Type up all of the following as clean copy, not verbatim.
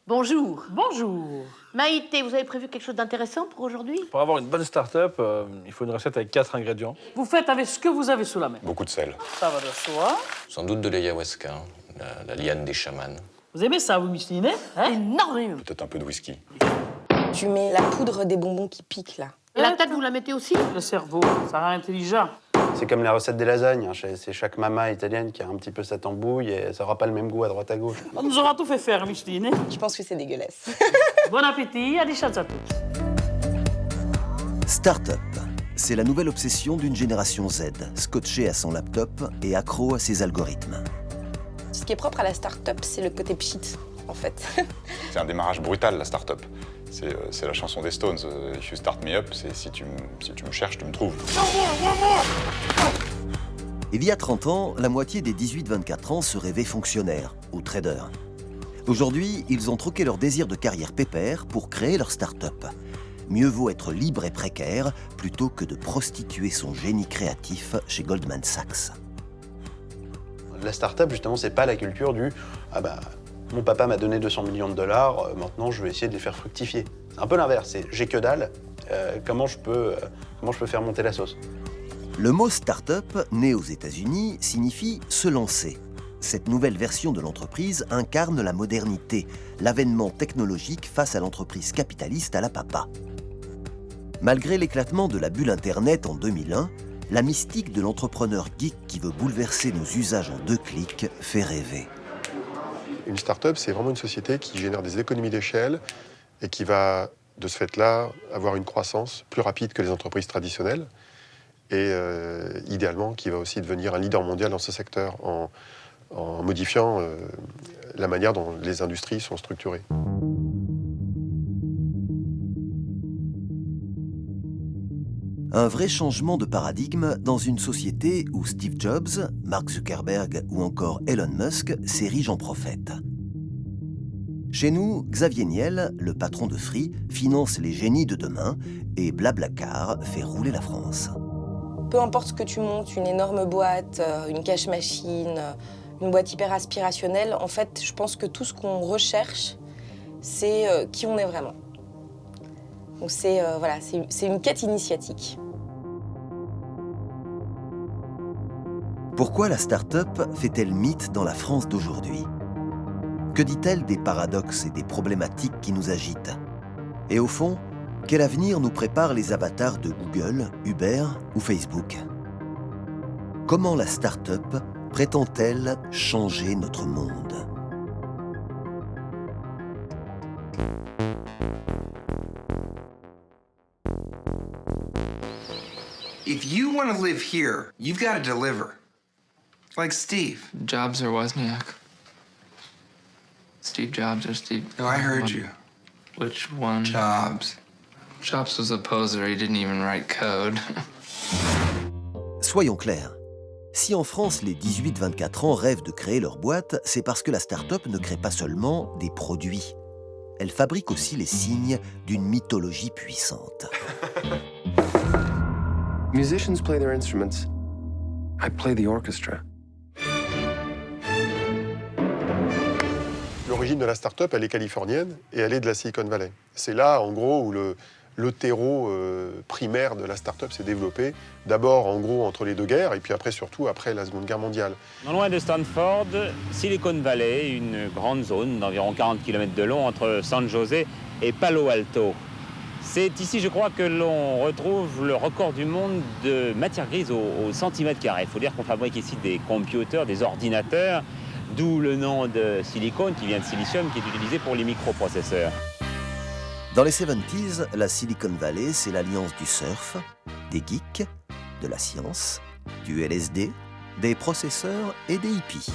Bonjour. Bonjour. Maïté, vous avez prévu quelque chose d'intéressant pour aujourd'hui? Pour avoir une bonne start-up, il faut une recette avec 4 ingrédients. Vous faites avec ce que vous avez sous la main. Beaucoup de sel. Ça va de soi. Sans doute de l'ayahuasca, la liane des chamans. Vous aimez ça, vous, Micheline, hein? Énormément. Peut-être un peu de whisky. Tu mets la poudre des bonbons qui piquent, là. La tête, vous la mettez aussi? Le cerveau, ça rend intelligent. C'est comme la recette des lasagnes. Hein. C'est chaque maman italienne qui a un petit peu sa tambouille et ça n'aura pas le même goût à droite à gauche. On nous aura tout fait faire, Micheline. Hein? Je pense que c'est dégueulasse. Bon appétit, à des chats à tous. Start-up, c'est la nouvelle obsession d'une génération Z, scotchée à son laptop et accro à ses algorithmes. Ce qui est propre à la start-up, c'est le côté pchit, en fait. C'est un démarrage brutal, la start-up. C'est la chanson des Stones, If you start me up, c'est si tu me cherches, tu me trouves. Il y a 30 ans, la moitié des 18-24 ans se rêvaient fonctionnaires ou traders. Aujourd'hui, ils ont troqué leur désir de carrière pépère pour créer leur start-up. Mieux vaut être libre et précaire plutôt que de prostituer son génie créatif chez Goldman Sachs. La start-up, justement, c'est pas la culture du « Ah bah, mon papa m'a donné 200 millions de dollars, maintenant je vais essayer de les faire fructifier ». C'est un peu l'inverse, c'est « J'ai que dalle, comment je peux faire monter la sauce ?» Le mot start-up, né aux États-Unis, signifie « se lancer ». Cette nouvelle version de l'entreprise incarne la modernité, l'avènement technologique face à l'entreprise capitaliste à la papa. Malgré l'éclatement de la bulle Internet en 2001, la mystique de l'entrepreneur geek qui veut bouleverser nos usages en 2 clics fait rêver. Une start-up, c'est vraiment une société qui génère des économies d'échelle et qui va, de ce fait-là, avoir une croissance plus rapide que les entreprises traditionnelles et idéalement qui va aussi devenir un leader mondial dans ce secteur en modifiant la manière dont les industries sont structurées. Un vrai changement de paradigme dans une société où Steve Jobs, Mark Zuckerberg ou encore Elon Musk s'érigent en prophètes. Chez nous, Xavier Niel, le patron de Free, finance les génies de demain et Blablacar fait rouler la France. Peu importe ce que tu montes, une énorme boîte, une cash machine, une boîte hyper aspirationnelle, en fait, je pense que tout ce qu'on recherche, c'est qui on est vraiment. Donc c'est une quête initiatique. Pourquoi la start-up fait-elle mythe dans la France d'aujourd'hui? Que dit-elle des paradoxes et des problématiques qui nous agitent? Et au fond, quel avenir nous préparent les avatars de Google, Uber ou Facebook? Comment la start-up prétend-elle changer notre monde? If you want to live here, you've got to deliver. Like Steve. Jobs or Wozniak? Steve Jobs or Steve... No, I heard you. Which one? Jobs. Jobs was a poser. He didn't even write code. Soyons clairs. Si en France, les 18-24 ans rêvent de créer leur boîte, c'est parce que la start-up ne crée pas seulement des produits. Elle fabrique aussi les signes d'une mythologie puissante. Musicians play their instruments. I play the orchestra. L'origine de la start-up, elle est californienne et elle est de la Silicon Valley. C'est là, en gros, où le terreau primaire de la start-up s'est développé. D'abord, en gros, entre les 2 guerres, et puis après, surtout, après la Seconde Guerre mondiale. Non loin de Stanford, Silicon Valley, une grande zone d'environ 40 km de long entre San José et Palo Alto. C'est ici, je crois, que l'on retrouve le record du monde de matière grise au centimètre carré. Il faut dire qu'on fabrique ici des computers, des ordinateurs, d'où le nom de silicone qui vient de silicium, qui est utilisé pour les microprocesseurs. Dans les 70s, la Silicon Valley, c'est l'alliance du surf, des geeks, de la science, du LSD, des processeurs et des hippies.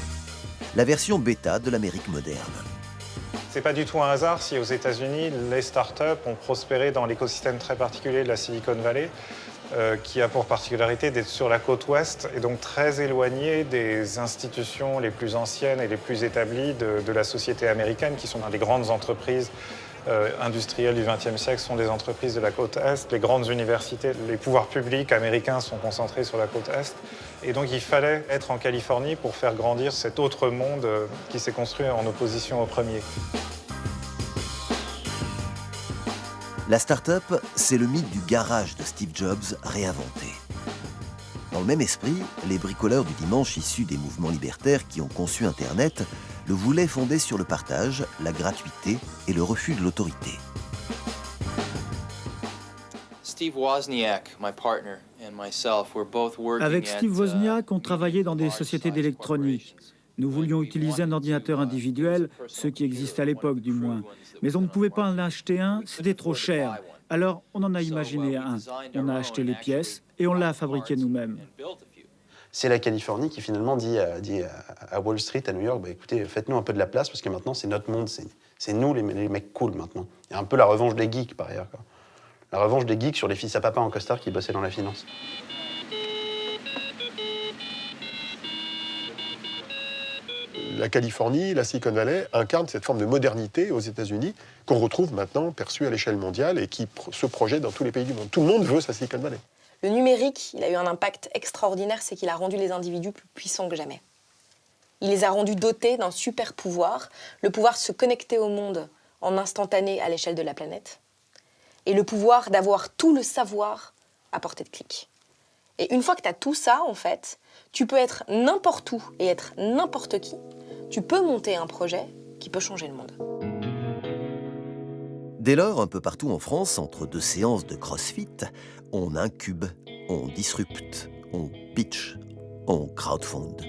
La version bêta de l'Amérique moderne. C'est pas du tout un hasard si aux États-Unis, les startups ont prospéré dans l'écosystème très particulier de la Silicon Valley, qui a pour particularité d'être sur la côte ouest et donc très éloigné des institutions les plus anciennes et les plus établies de la société américaine, qui sont dans les grandes entreprises industrielles du XXe siècle sont des entreprises de la côte Est. Les grandes universités, les pouvoirs publics américains sont concentrés sur la côte Est. Et donc il fallait être en Californie pour faire grandir cet autre monde qui s'est construit en opposition au premier. La start-up, c'est le mythe du garage de Steve Jobs réinventé. Dans le même esprit, les bricoleurs du dimanche issus des mouvements libertaires qui ont conçu Internet le voulaient fondé sur le partage, la gratuité et le refus de l'autorité. Steve Wozniak, my partner, and myself, we're both working Avec Steve Wozniak, on travaillait dans des sociétés d'électronique. Nous voulions utiliser un ordinateur individuel, ce qui existait à l'époque du moins. Mais on ne pouvait pas en acheter un, c'était trop cher. Alors on en a imaginé un. On a acheté les pièces et on l'a fabriqué nous-mêmes. C'est la Californie qui finalement dit à Wall Street, à New York, bah, écoutez, faites-nous un peu de la place parce que maintenant c'est notre monde, c'est nous les mecs cool maintenant. Il y a un peu la revanche des geeks par ailleurs, quoi. La revanche des geeks sur les fils à papa en costard qui bossaient dans la finance. La Californie, la Silicon Valley incarne cette forme de modernité aux États-Unis qu'on retrouve maintenant perçue à l'échelle mondiale et qui se projette dans tous les pays du monde. Tout le monde veut sa Silicon Valley. Le numérique, il a eu un impact extraordinaire, c'est qu'il a rendu les individus plus puissants que jamais. Il les a rendus dotés d'un super pouvoir, le pouvoir de se connecter au monde en instantané à l'échelle de la planète, et le pouvoir d'avoir tout le savoir à portée de clic. Et une fois que tu as tout ça, en fait, tu peux être n'importe où et être n'importe qui. Tu peux monter un projet qui peut changer le monde. Dès lors, un peu partout en France, entre deux séances de CrossFit, on incube, on disrupte, on pitch, on crowdfund.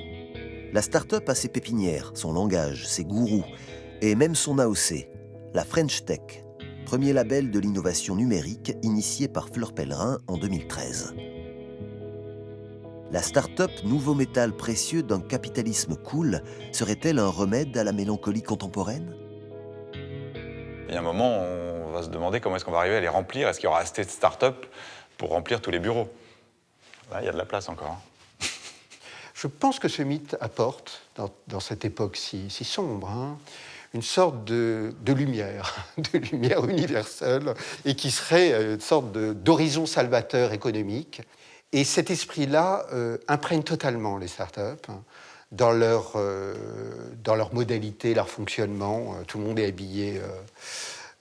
La start-up a ses pépinières, son langage, ses gourous, et même son AOC, la French Tech, premier label de l'innovation numérique initié par Fleur Pellerin en 2013. La start-up nouveau métal précieux d'un capitalisme cool serait-elle un remède à la mélancolie contemporaine ? Il y a un moment, on va se demander comment est-ce qu'on va arriver à les remplir. Est-ce qu'il y aura assez de start-up pour remplir tous les bureaux? Là, il y a de la place encore. Je pense que ce mythe apporte, dans cette époque si sombre, une sorte de lumière, de lumière universelle, et qui serait une sorte d'horizon salvateur économique. Et cet esprit-là imprègne totalement les startups dans leur modalité, leur fonctionnement. Tout le monde est habillé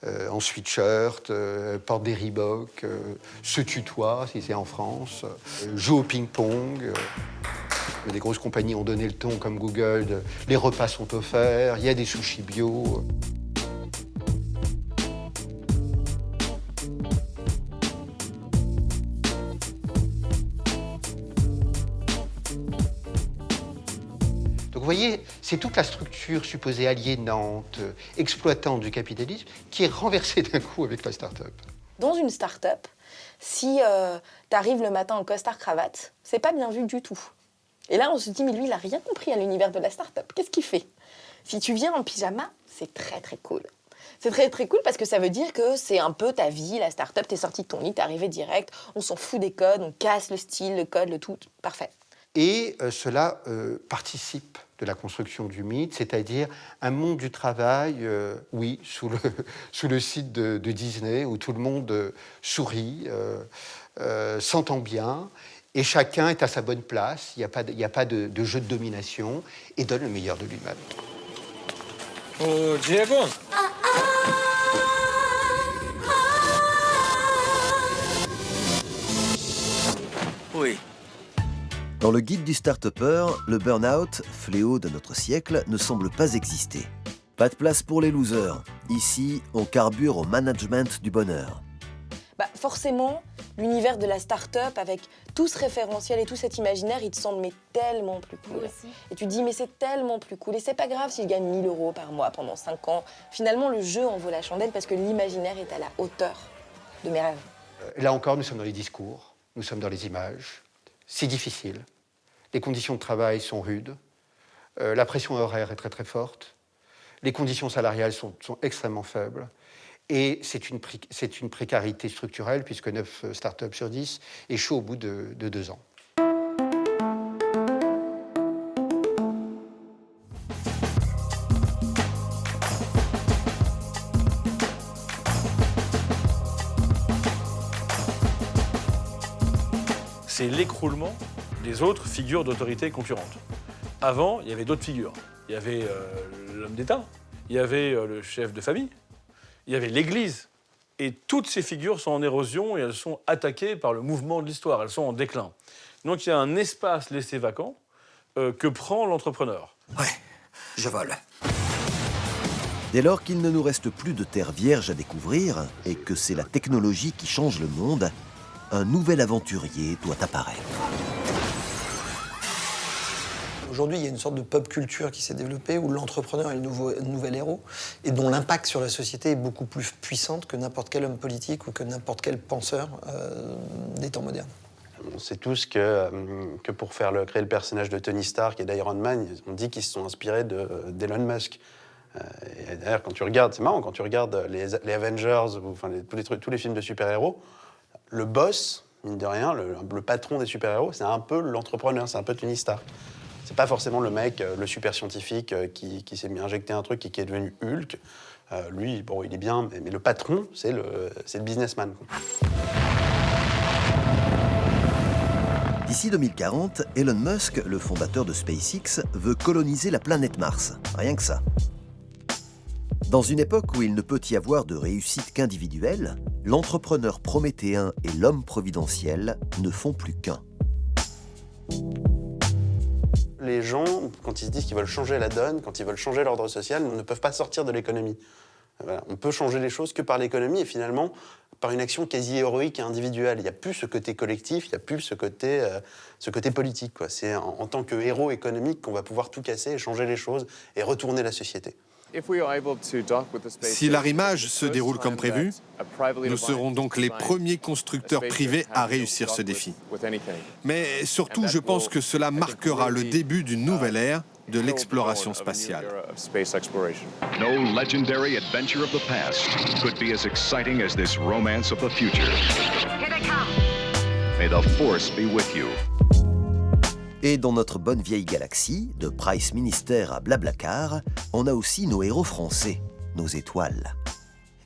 en sweatshirt, porte des Reebok, se tutoie, si c'est en France, joue au ping-pong. Des grosses compagnies ont donné le ton, comme Google. Les repas sont offerts, il y a des sushis bio. Vous voyez, c'est toute la structure supposée aliénante, exploitante du capitalisme qui est renversée d'un coup avec la start-up. Dans une start-up, si tu arrives le matin en costard-cravate, c'est pas bien vu du tout. Et là, on se dit, mais lui, il a rien compris à l'univers de la start-up. Qu'est-ce qu'il fait? Si tu viens en pyjama, c'est très, très cool. C'est très, très cool parce que ça veut dire que c'est un peu ta vie, la start-up. T'es sorti de ton lit, t'es arrivé direct, on s'en fout des codes, on casse le style, le code, le tout. Parfait. Et cela participe de la construction du mythe, c'est-à-dire un monde du travail, oui, sous le site de Disney, où tout le monde sourit, s'entend bien, et chacun est à sa bonne place, il n'y a pas de jeu de domination, et donne le meilleur de lui-même. Oh, Diego! Oui. Dans le guide du start-upper, le burn-out, fléau de notre siècle, ne semble pas exister. Pas de place pour les losers. Ici, on carbure au management du bonheur. Forcément, l'univers de la start-up, avec tout ce référentiel et tout cet imaginaire, il te semble mais tellement plus cool. Et tu te dis, mais c'est tellement plus cool. Et c'est pas grave si je gagne 1 000 € par mois pendant 5 ans. Finalement, le jeu en vaut la chandelle parce que l'imaginaire est à la hauteur de mes rêves. Là encore, nous sommes dans les discours, nous sommes dans les images. C'est difficile. Les conditions de travail sont rudes. La pression horaire est très très forte. Les conditions salariales sont extrêmement faibles. Et c'est une précarité structurelle puisque 9 startups sur 10 échouent au bout de 2 ans. C'est l'écroulement des autres figures d'autorité concurrentes. Avant, il y avait d'autres figures. Il y avait l'homme d'État, il y avait le chef de famille, il y avait l'Église, Et toutes ces figures sont en érosion et elles sont attaquées par le mouvement de l'histoire, elles sont en déclin. Donc il y a un espace laissé vacant que prend l'entrepreneur. Ouais, je vole. Dès lors qu'il ne nous reste plus de terre vierge à découvrir et que c'est la technologie qui change le monde, un nouvel aventurier doit apparaître. Aujourd'hui, il y a une sorte de pop culture qui s'est développée où l'entrepreneur est le nouvel héros et dont l'impact sur la société est beaucoup plus puissante que n'importe quel homme politique ou que n'importe quel penseur des temps modernes. On sait tous que pour créer le personnage de Tony Stark et d'Iron Man, on dit qu'ils se sont inspirés d'Elon Musk. Et d'ailleurs, quand tu regardes, c'est marrant, quand tu regardes les Avengers, ou, tous les films de super-héros, le boss, mine de rien, le patron des super-héros, c'est un peu l'entrepreneur, c'est un peu Tony Stark. C'est pas forcément le mec, le super scientifique qui s'est mis injecté un truc et qui est devenu Hulk. Lui, bon, il est bien, mais le patron, c'est le businessman, quoi. D'ici 2040, Elon Musk, le fondateur de SpaceX, veut coloniser la planète Mars. Rien que ça. Dans une époque où il ne peut y avoir de réussite qu'individuelle, l'entrepreneur prométhéen et l'homme providentiel ne font plus qu'un. Les gens, quand ils se disent qu'ils veulent changer la donne, quand ils veulent changer l'ordre social, ne peuvent pas sortir de l'économie. Voilà. On peut changer les choses que par l'économie et finalement par une action quasi héroïque et individuelle. Il n'y a plus ce côté collectif, il n'y a plus ce côté politique, quoi. C'est en tant que héros économique qu'on va pouvoir tout casser et changer les choses et retourner la société. Si l'arrimage se déroule comme prévu, nous serons donc les premiers constructeurs privés à réussir ce défi. Mais surtout, je pense que cela marquera le début d'une nouvelle ère de l'exploration spatiale. No legendary adventure of the past could be as exciting as this romance of the future. Here they come. May the force be with you. Et dans notre bonne vieille galaxie, de Price Minister à Blablacar, on a aussi nos héros français, nos étoiles.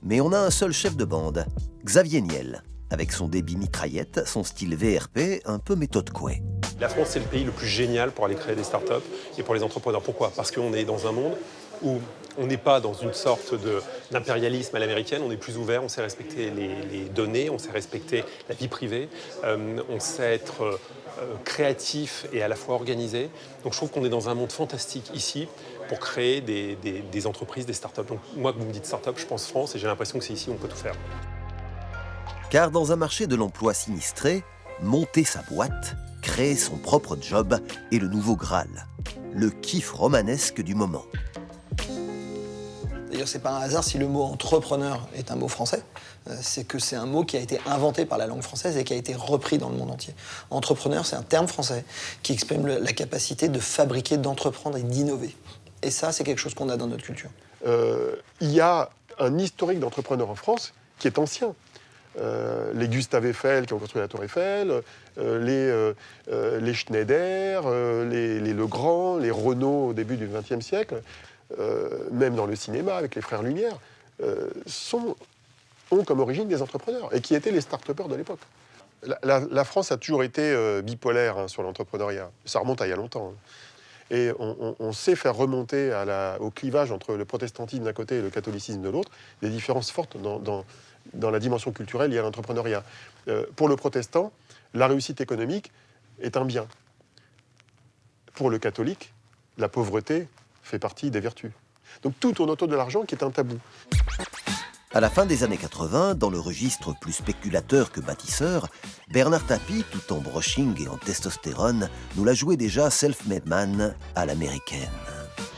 Mais on a un seul chef de bande, Xavier Niel, avec son débit mitraillette, son style VRP, un peu méthode Coué. La France, c'est le pays le plus génial pour aller créer des startups et pour les entrepreneurs. Pourquoi ? Parce qu'on est dans un monde où on n'est pas dans une sorte d'impérialisme à l'américaine, on est plus ouvert, on sait respecter les données, on sait respecter la vie privée, on sait être créatif et à la fois organisé. Donc je trouve qu'on est dans un monde fantastique ici pour créer des entreprises, des startups. Donc moi, quand vous me dites startup, je pense France et j'ai l'impression que c'est ici où on peut tout faire. Car dans un marché de l'emploi sinistré, monter sa boîte, créer son propre job est le nouveau Graal, le kiff romanesque du moment. D'ailleurs, c'est pas un hasard si le mot entrepreneur est un mot français, c'est que c'est un mot qui a été inventé par la langue française et qui a été repris dans le monde entier. Entrepreneur, c'est un terme français qui exprime la capacité de fabriquer, d'entreprendre et d'innover. Et ça, c'est quelque chose qu'on a dans notre culture. Il y a un historique d'entrepreneurs en France qui est ancien. Les Gustave Eiffel qui ont construit la Tour Eiffel, les Schneider, les Legrand, les Renault au début du XXe siècle, même dans le cinéma avec les frères Lumière, ont comme origine des entrepreneurs et qui étaient les start-upers de l'époque. La France a toujours été bipolaire sur l'entrepreneuriat. Ça remonte à il y a longtemps. Et on sait faire remonter au clivage entre le protestantisme d'un côté et le catholicisme de l'autre des différences fortes dans la dimension culturelle liée à l'entrepreneuriat. Pour le protestant, la réussite économique est un bien. Pour le catholique, la pauvreté fait partie des vertus. Donc tout tourne autour de l'argent qui est un tabou. À la fin des années 80, dans le registre plus spéculateur que bâtisseur, Bernard Tapie, tout en brushing et en testostérone, nous l'a joué déjà self-made man à l'américaine.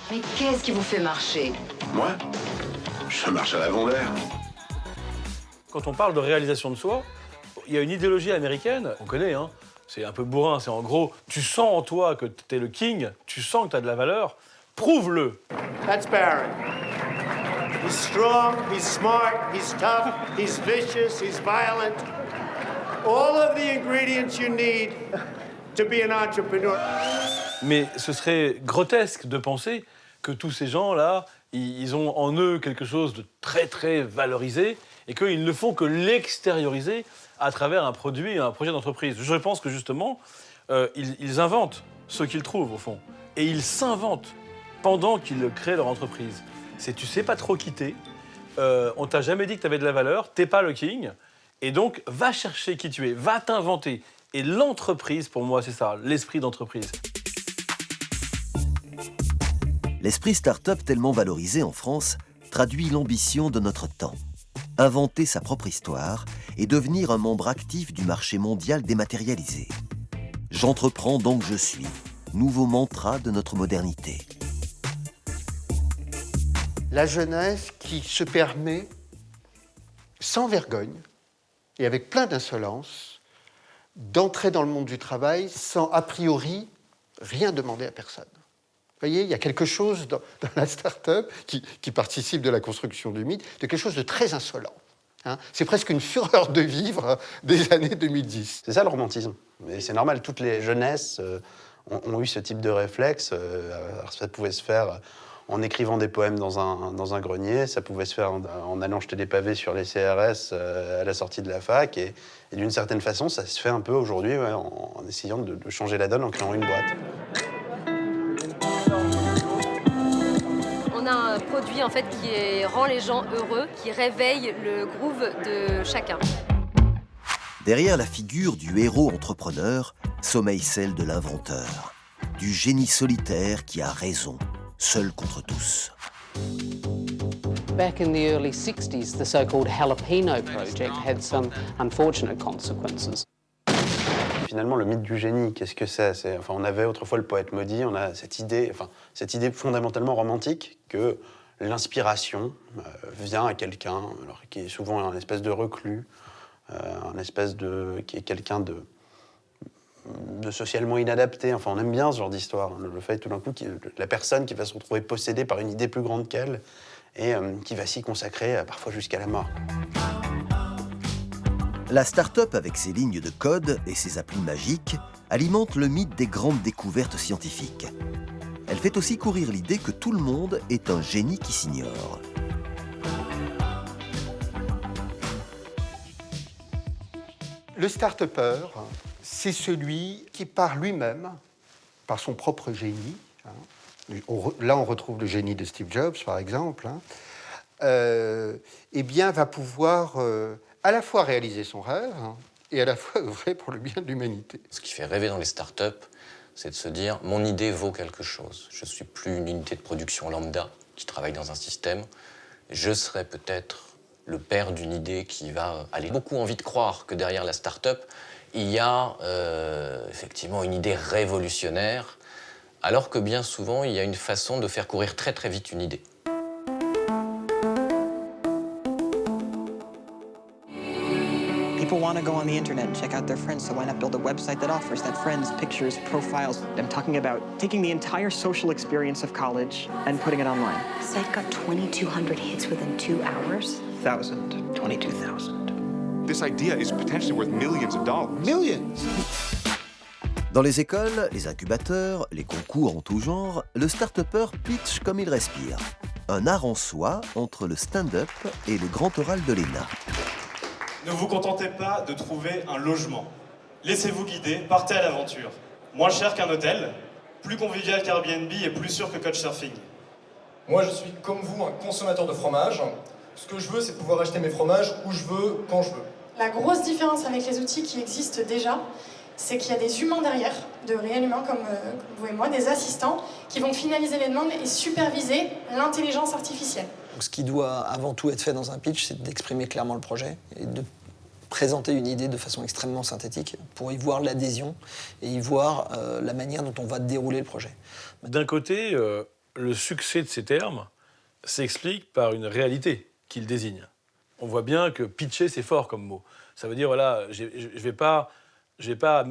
Mais qu'est-ce qui vous fait marcher? Moi, je marche à l'avant d'air. Quand on parle de réalisation de soi, il y a une idéologie américaine, on connaît, hein, c'est un peu bourrin, c'est en gros, tu sens en toi que t'es le king, tu sens que t'as de la valeur, prouve-le. That's Barry. He's strong, he's smart, he's tough, he's vicious, he's violent. All of the ingredients you need to be an entrepreneur. Mais ce serait grotesque de penser que tous ces gens-là, ils ont en eux quelque chose de très très valorisé et qu'ils ne font que l'extérioriser à travers un produit, un projet d'entreprise. Je pense que justement, ils inventent ce qu'ils trouvent au fond. Et ils s'inventent pendant qu'ils créent leur entreprise. C'est tu sais pas trop quitter, on t'a jamais dit que tu avais de la valeur, t'es pas le king, et donc va chercher qui tu es, va t'inventer. Et l'entreprise, pour moi, c'est ça, l'esprit d'entreprise. L'esprit start-up tellement valorisé en France traduit l'ambition de notre temps. Inventer sa propre histoire et devenir un membre actif du marché mondial dématérialisé. J'entreprends donc je suis, nouveau mantra de notre modernité. La jeunesse qui se permet, sans vergogne et avec plein d'insolence, d'entrer dans le monde du travail sans, a priori, rien demander à personne. Vous voyez, il y a quelque chose dans la start-up qui participe de la construction du mythe, de quelque chose de très insolent. Hein. C'est presque une fureur de vivre des années 2010. C'est ça le romantisme. Mais c'est normal, toutes les jeunesses ont eu ce type de réflexe. Alors ça pouvait se faire en écrivant des poèmes dans un grenier, ça pouvait se faire en allant jeter des pavés sur les CRS à la sortie de la fac. Et d'une certaine façon, ça se fait un peu aujourd'hui en essayant de changer la donne en créant une boîte. On a un produit en fait qui rend les gens heureux, qui réveille le groove de chacun. Derrière la figure du héros entrepreneur sommeille celle de l'inventeur, du génie solitaire qui a raison, seul contre tous. Back in the early 60s, the so-called Jalapeno project had some unfortunate consequences. Finalement, le mythe du génie, qu'est-ce que c'est? Enfin, on avait autrefois le poète maudit, on a cette idée fondamentalement romantique que l'inspiration vient à quelqu'un, alors qui est souvent un espèce de reclus, qui est quelqu'un de socialement inadapté. Enfin, on aime bien ce genre d'histoire. Le fait tout d'un coup, la personne qui va se retrouver possédée par une idée plus grande qu'elle et qui va s'y consacrer parfois jusqu'à la mort. La start-up, avec ses lignes de code et ses applis magiques, alimente le mythe des grandes découvertes scientifiques. Elle fait aussi courir l'idée que tout le monde est un génie qui s'ignore. Le start-upper, c'est celui qui, par lui-même, par son propre génie, là on retrouve le génie de Steve Jobs, par exemple, eh bien, va pouvoir à la fois réaliser son rêve et à la fois œuvrer pour le bien de l'humanité. Ce qui fait rêver dans les startups, c'est de se dire « mon idée vaut quelque chose ». Je ne suis plus une unité de production lambda qui travaille dans un système. Je serai peut-être le père d'une idée qui va aller. Beaucoup envie de croire que derrière la start-up, il y a effectivement une idée révolutionnaire, alors que bien souvent, il y a une façon de faire courir très très vite une idée. People want to go on the internet and check out their friends, so why not build a website that offers that friends, pictures, profiles? I'm talking about taking the entire social experience of college and putting it online. The site got 2,200 hits within 2 hours. 22,000. This idea is potentially worth millions of dollars. Millions! Dans les écoles, les incubateurs, les concours en tout genre, le start-upper pitch comme il respire. Un art en soi entre le stand-up et le grand oral de l'ENA. Ne vous contentez pas de trouver un logement. Laissez-vous guider, partez à l'aventure. Moins cher qu'un hôtel, plus convivial qu'Airbnb et plus sûr que Couchsurfing. Moi, je suis comme vous un consommateur de fromage. Ce que je veux, c'est pouvoir acheter mes fromages où je veux, quand je veux. La grosse différence avec les outils qui existent déjà, c'est qu'il y a des humains derrière, de réels humains comme vous et moi, des assistants, qui vont finaliser les demandes et superviser l'intelligence artificielle. Donc, ce qui doit avant tout être fait dans un pitch, c'est d'exprimer clairement le projet et de présenter une idée de façon extrêmement synthétique pour y voir l'adhésion et y voir la manière dont on va dérouler le projet. D'un côté, le succès de ces termes s'explique par une réalité qu'ils désignent. On voit bien que pitcher, c'est fort comme mot. Ça veut dire, voilà, je vais pas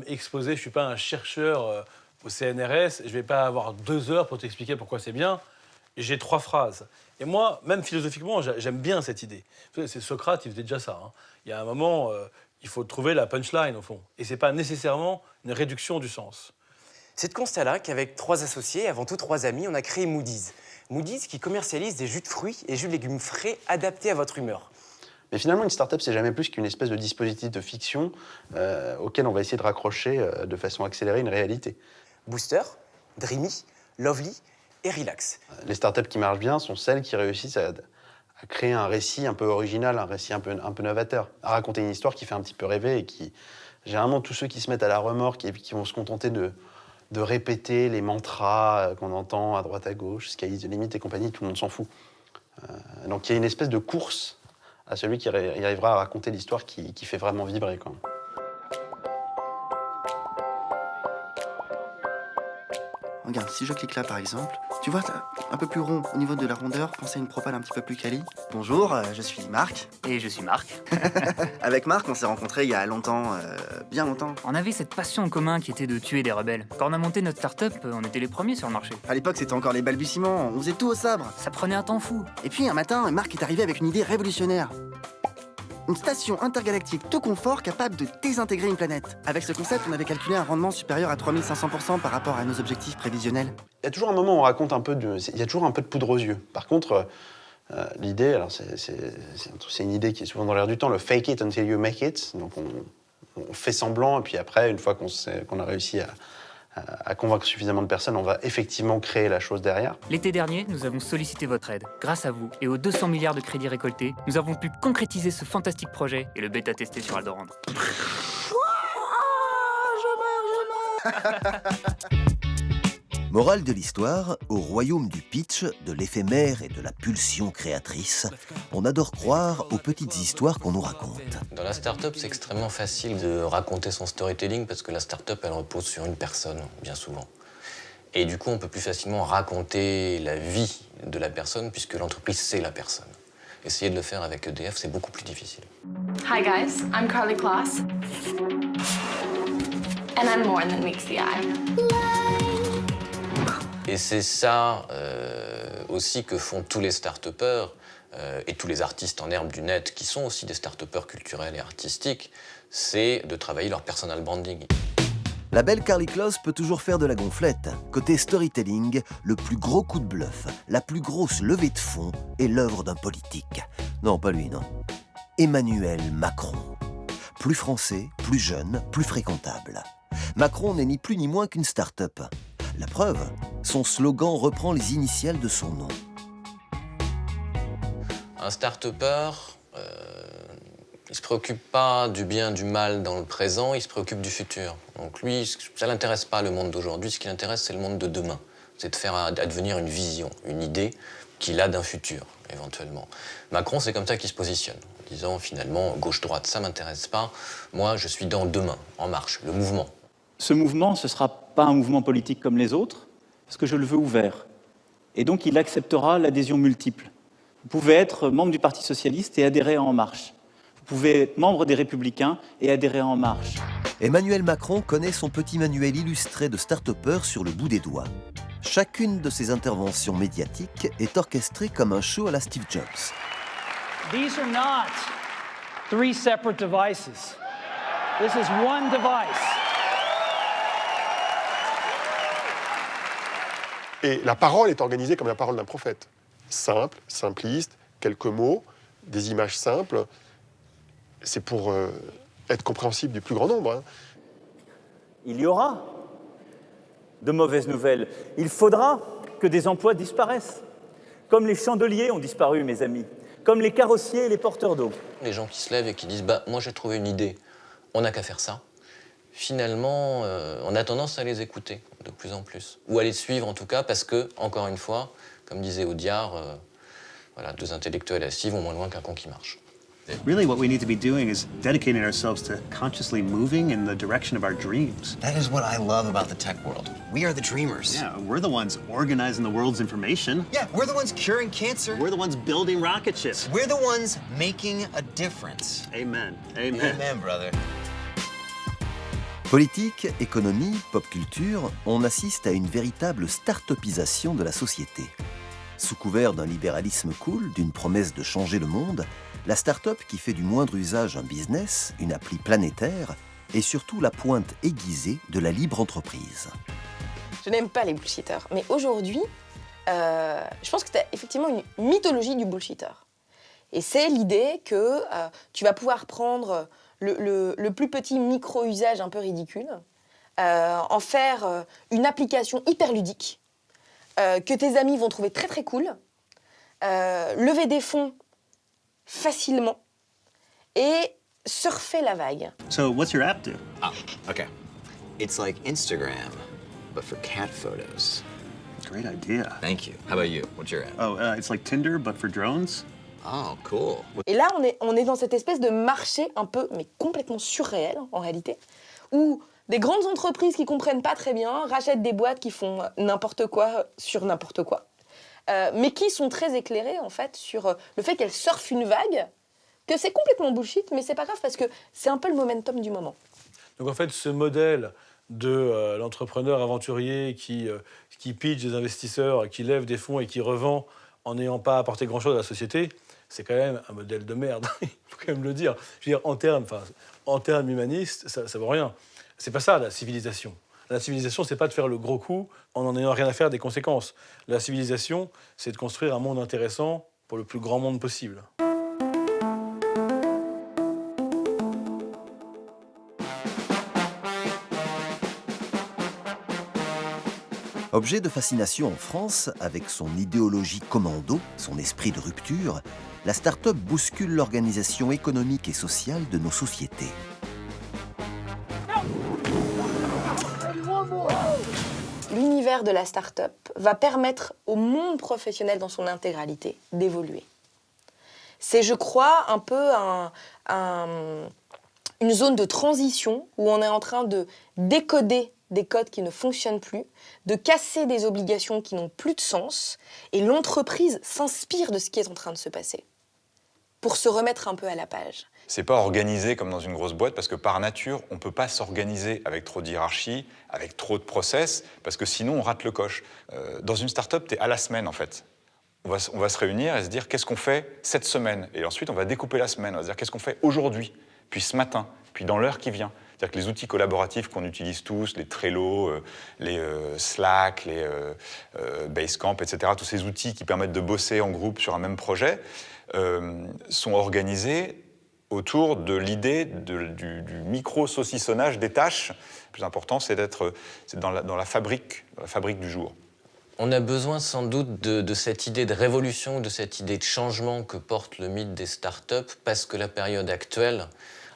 exposer, je ne suis pas un chercheur au CNRS, je ne vais pas avoir 2 heures pour t'expliquer pourquoi c'est bien. J'ai 3 phrases. Et moi, même philosophiquement, j'aime bien cette idée. C'est Socrate, il faisait déjà ça. Hein. Il y a un moment, il faut trouver la punchline, au fond. Et ce n'est pas nécessairement une réduction du sens. C'est de constat-là qu'avec 3 associés, avant tout 3 amis, on a créé Moody's. Moody's qui commercialise des jus de fruits et jus de légumes frais adaptés à votre humeur. Mais finalement, une start-up, c'est jamais plus qu'une espèce de dispositif de fiction auquel on va essayer de raccrocher de façon accélérée une réalité. Booster, Dreamy, Lovely et Relax. Les start-up qui marchent bien sont celles qui réussissent à à créer un récit un peu original, un récit un peu novateur, à raconter une histoire qui fait un petit peu rêver et qui, généralement, tous ceux qui se mettent à la remorque et qui vont se contenter de répéter les mantras qu'on entend à droite à gauche, Sky is the limit et compagnie, tout le monde s'en fout. Donc il y a une espèce de course à celui qui y arrivera à raconter l'histoire qui fait vraiment vibrer, quoi. Regarde, si je clique là par exemple, tu vois, un peu plus rond au niveau de la rondeur, pensez à une propale un petit peu plus quali. Bonjour, je suis Marc. Et je suis Marc. Avec Marc, on s'est rencontrés il y a longtemps, bien longtemps. On avait cette passion en commun qui était de tuer des rebelles. Quand on a monté notre start-up, on était les premiers sur le marché. À l'époque, c'était encore les balbutiements, on faisait tout au sabre. Ça prenait un temps fou. Et puis un matin, Marc est arrivé avec une idée révolutionnaire. Une station intergalactique tout confort capable de désintégrer une planète. Avec ce concept, on avait calculé un rendement supérieur à 3500% par rapport à nos objectifs prévisionnels. Il y a toujours un moment où on raconte un peu il y a toujours un peu de poudre aux yeux. Par contre, l'idée, alors c'est une idée qui est souvent dans l'air du temps, le fake it until you make it. Donc on fait semblant, et puis après, une fois qu'on a réussi à convaincre suffisamment de personnes, on va effectivement créer la chose derrière. L'été dernier, nous avons sollicité votre aide. Grâce à vous et aux 200 milliards de crédits récoltés, nous avons pu concrétiser ce fantastique projet et le bêta-tester sur Aldorand. Morale de l'histoire, au royaume du pitch, de l'éphémère et de la pulsion créatrice, on adore croire aux petites histoires qu'on nous raconte. Dans la start-up, c'est extrêmement facile de raconter son storytelling parce que la start-up, elle repose sur une personne, bien souvent. Et du coup, on peut plus facilement raconter la vie de la personne puisque l'entreprise, c'est la personne. Essayer de le faire avec EDF, c'est beaucoup plus difficile. Hi guys, I'm Carly Kloss. And I'm more than meets the eye. Et c'est ça aussi que font tous les start-upers et tous les artistes en herbe du net qui sont aussi des start-upers culturels et artistiques, c'est de travailler leur personal branding. La belle Carly Kloss peut toujours faire de la gonflette. Côté storytelling, le plus gros coup de bluff, la plus grosse levée de fonds est l'œuvre d'un politique. Non, pas lui, non. Emmanuel Macron. Plus français, plus jeune, plus fréquentable. Macron n'est ni plus ni moins qu'une start-up. La preuve, son slogan reprend les initiales de son nom. Un start-upper, il ne se préoccupe pas du bien, du mal dans le présent, il se préoccupe du futur. Donc lui, ça ne l'intéresse pas le monde d'aujourd'hui, ce qui l'intéresse, c'est le monde de demain. C'est de faire advenir une vision, une idée qu'il a d'un futur, éventuellement. Macron, c'est comme ça qu'il se positionne, en disant finalement, gauche-droite, ça ne m'intéresse pas. Moi, je suis dans demain, en marche, le mouvement. Ce mouvement, ce ne sera pas un mouvement politique comme les autres, parce que je le veux ouvert. Et donc, il acceptera l'adhésion multiple. Vous pouvez être membre du Parti socialiste et adhérer à En Marche. Vous pouvez être membre des Républicains et adhérer à En Marche. Emmanuel Macron connaît son petit manuel illustré de start-upper sur le bout des doigts. Chacune de ses interventions médiatiques est orchestrée comme un show à la Steve Jobs. These are not 3 separate devices. This is one device. Et la parole est organisée comme la parole d'un prophète. Simple, simpliste, quelques mots, des images simples. C'est pour être compréhensible du plus grand nombre. Hein. Il y aura de mauvaises nouvelles. Il faudra que des emplois disparaissent. Comme les chandeliers ont disparu, mes amis. Comme les carrossiers et les porteurs d'eau. Les gens qui se lèvent et qui disent « moi j'ai trouvé une idée, on n'a qu'à faire ça », finalement, on a tendance à les écouter de plus en plus. Ou à les suivre en tout cas, parce que, encore une fois, comme disait Audiard, voilà, 2 intellectuels assis vont moins loin qu'un con qui marche. Really, what we need to be doing is dedicating ourselves to consciously moving in the direction of our dreams. That is what I love about the tech world. We are the dreamers. Yeah, we're the ones organizing the world's information. Yeah, we're the ones curing cancer. We're the ones building rocket ships. We're the ones making a difference. Amen. Amen. Amen, brother. Politique, économie, pop culture, on assiste à une véritable start-upisation de la société. Sous couvert d'un libéralisme cool, d'une promesse de changer le monde, la start-up qui fait du moindre usage un business, une appli planétaire, est surtout la pointe aiguisée de la libre entreprise. Je n'aime pas les bullshitters, mais aujourd'hui, je pense que tu as effectivement une mythologie du bullshitter. Et c'est l'idée que tu vas pouvoir prendre le plus petit micro-usage un peu ridicule, en faire une application hyper ludique, que tes amis vont trouver très très cool, lever des fonds facilement et surfer la vague. So, what's your app do? Ah, okay. It's like Instagram, but for cat photos. Great idea. Thank you. How about you? What's your app? Oh, it's like Tinder, but for drones? Oh, cool. Et là, on est dans cette espèce de marché un peu, mais complètement surréel en réalité, où des grandes entreprises qui comprennent pas très bien rachètent des boîtes qui font n'importe quoi sur n'importe quoi, mais qui sont très éclairées en fait sur le fait qu'elles surfent une vague, que c'est complètement bullshit, mais c'est pas grave parce que c'est un peu le momentum du moment. Donc en fait, ce modèle de l'entrepreneur aventurier qui pitch des investisseurs, qui lève des fonds et qui revend en n'ayant pas apporté grand-chose à la société, c'est quand même un modèle de merde, il faut quand même le dire. Je veux dire, en termes humanistes, ça vaut rien. C'est pas ça, la civilisation. La civilisation, c'est pas de faire le gros coup en n'en ayant rien à faire des conséquences. La civilisation, c'est de construire un monde intéressant pour le plus grand monde possible. Objet de fascination en France, avec son idéologie commando, son esprit de rupture, la start-up bouscule l'organisation économique et sociale de nos sociétés. L'univers de la start-up va permettre au monde professionnel dans son intégralité d'évoluer. C'est, je crois, un peu une zone de transition où on est en train de décoder des codes qui ne fonctionnent plus, de casser des obligations qui n'ont plus de sens, et l'entreprise s'inspire de ce qui est en train de se passer pour se remettre un peu à la page. C'est pas organisé comme dans une grosse boîte parce que par nature, on peut pas s'organiser avec trop de hiérarchie, avec trop de process, parce que sinon on rate le coche. Dans une start-up, tu es à la semaine en fait. On va se réunir et se dire qu'est-ce qu'on fait cette semaine, et ensuite on va découper la semaine, on va se dire qu'est-ce qu'on fait aujourd'hui, puis ce matin, puis dans l'heure qui vient. C'est-à-dire que les outils collaboratifs qu'on utilise tous, les Trello, les Slack, les Basecamp, etc., tous ces outils qui permettent de bosser en groupe sur un même projet, sont organisés autour de l'idée du micro-saucissonnage des tâches. Le plus important, c'est d'être dans la fabrique du jour. On a besoin sans doute de cette idée de révolution, de cette idée de changement que porte le mythe des startups, parce que la période actuelle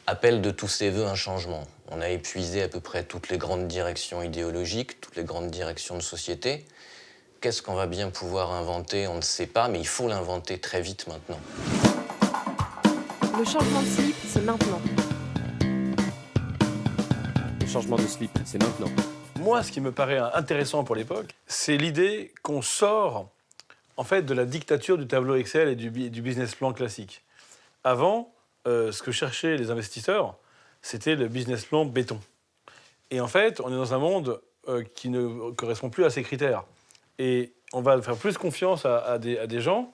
appelle de tous ses voeux un changement. On a épuisé à peu près toutes les grandes directions idéologiques, toutes les grandes directions de société. Qu'est-ce qu'on va bien pouvoir inventer? On ne sait pas, mais il faut l'inventer très vite maintenant. Le changement de slip, c'est maintenant. Le changement de slip, c'est maintenant. Moi, ce qui me paraît intéressant pour l'époque, c'est l'idée qu'on sort en fait de la dictature du tableau Excel et du business plan classique. Avant, ce que cherchaient les investisseurs, c'était le business plan béton. Et en fait, on est dans un monde qui ne correspond plus à ces critères. Et on va faire plus confiance à des gens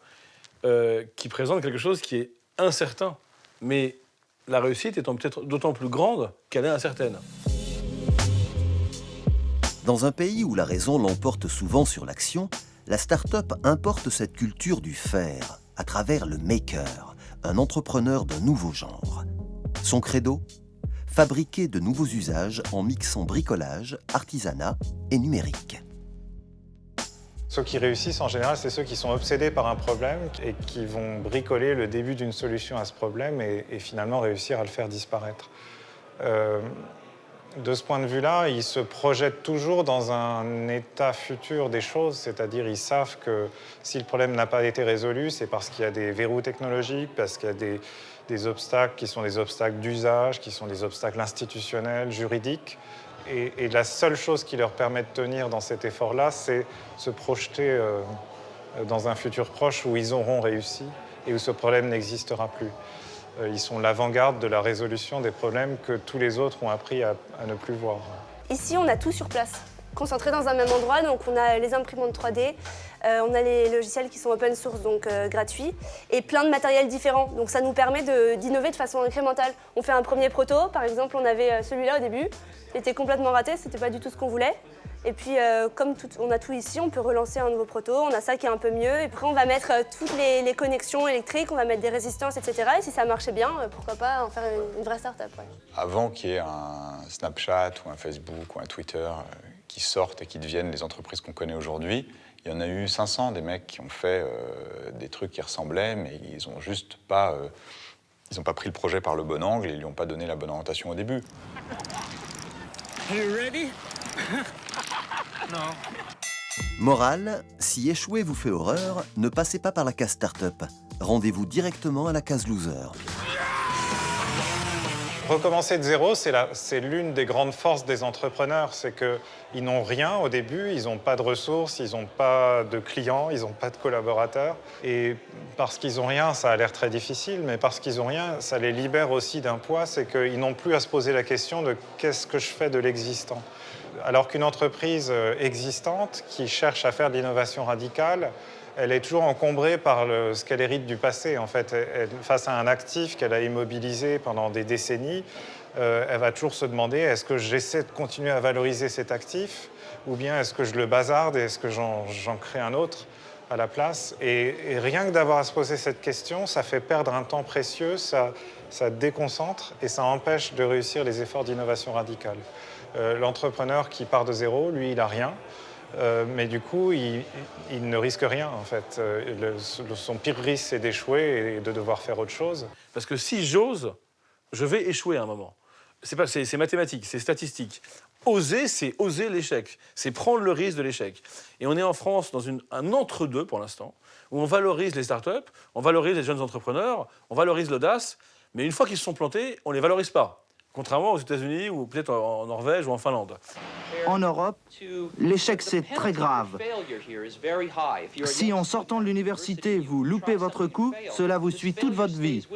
qui présentent quelque chose qui est incertain. Mais la réussite étant peut-être d'autant plus grande qu'elle est incertaine. Dans un pays où la raison l'emporte souvent sur l'action, la start-up importe cette culture du faire à travers le maker, un entrepreneur d'un nouveau genre. Son credo ? Fabriquer de nouveaux usages en mixant bricolage, artisanat et numérique. Ceux qui réussissent, en général, c'est ceux qui sont obsédés par un problème et qui vont bricoler le début d'une solution à ce problème et finalement réussir à le faire disparaître. De ce point de vue-là, ils se projettent toujours dans un état futur des choses, c'est-à-dire ils savent que si le problème n'a pas été résolu, c'est parce qu'il y a des verrous technologiques, parce qu'il y a des obstacles qui sont des obstacles d'usage, qui sont des obstacles institutionnels, juridiques. Et la seule chose qui leur permet de tenir dans cet effort-là, c'est se projeter dans un futur proche où ils auront réussi et où ce problème n'existera plus. Ils sont l'avant-garde de la résolution des problèmes que tous les autres ont appris à ne plus voir. Ici, on a tout sur place, concentré dans un même endroit. Donc, on a les imprimantes 3D, on a les logiciels qui sont open source, donc gratuits, et plein de matériels différents. Donc, ça nous permet d'innover de façon incrémentale. On fait un premier proto, par exemple, on avait celui-là au début. Il était complètement raté, c'était pas du tout ce qu'on voulait. Et puis, comme on a tout ici, on peut relancer un nouveau proto, on a ça qui est un peu mieux. Et après, on va mettre toutes les connexions électriques, on va mettre des résistances, etc. Et si ça marchait bien, pourquoi pas en faire une vraie start-up. Ouais. Avant qu'il y ait un Snapchat ou un Facebook ou un Twitter qui sortent et qui deviennent les entreprises qu'on connaît aujourd'hui. Il y en a eu 500, des mecs qui ont fait des trucs qui ressemblaient, mais ils n'ont juste pas, ils n'ont pas pris le projet par le bon angle et ils lui ont pas donné la bonne orientation au début. You ready? No. Morale, si échouer vous fait horreur, ne passez pas par la case start-up. Rendez-vous directement à la case loser. Recommencer de zéro, c'est l'une des grandes forces des entrepreneurs. C'est qu'ils n'ont rien au début, ils n'ont pas de ressources, ils n'ont pas de clients, ils n'ont pas de collaborateurs. Et parce qu'ils n'ont rien, ça a l'air très difficile, mais parce qu'ils n'ont rien, ça les libère aussi d'un poids. C'est qu'ils n'ont plus à se poser la question de qu'est-ce que je fais de l'existant. Alors qu'une entreprise existante qui cherche à faire de l'innovation radicale, elle est toujours encombrée par ce qu'elle hérite du passé. En fait, face à un actif qu'elle a immobilisé pendant des décennies, elle va toujours se demander est-ce que j'essaie de continuer à valoriser cet actif ou bien est-ce que je le bazarde et est-ce que j'en crée un autre à la place. Et rien que d'avoir à se poser cette question, ça fait perdre un temps précieux, ça déconcentre et ça empêche de réussir les efforts d'innovation radicale. L'entrepreneur qui part de zéro, lui, il n'a rien. Mais du coup, il ne risque rien, en fait. Son pire risque, c'est d'échouer et de devoir faire autre chose. Parce que si j'ose, je vais échouer à un moment. C'est mathématique, c'est statistique. Oser, c'est oser l'échec. C'est prendre le risque de l'échec. Et on est en France dans un entre-deux, pour l'instant, où on valorise les startups, on valorise les jeunes entrepreneurs, on valorise l'audace, mais une fois qu'ils se sont plantés, on ne les valorise pas. Contrairement aux États-Unis ou peut-être en Norvège ou en Finlande. En Europe, l'échec c'est très grave. Si en sortant de l'université vous loupez votre coup, cela vous suit toute votre vie.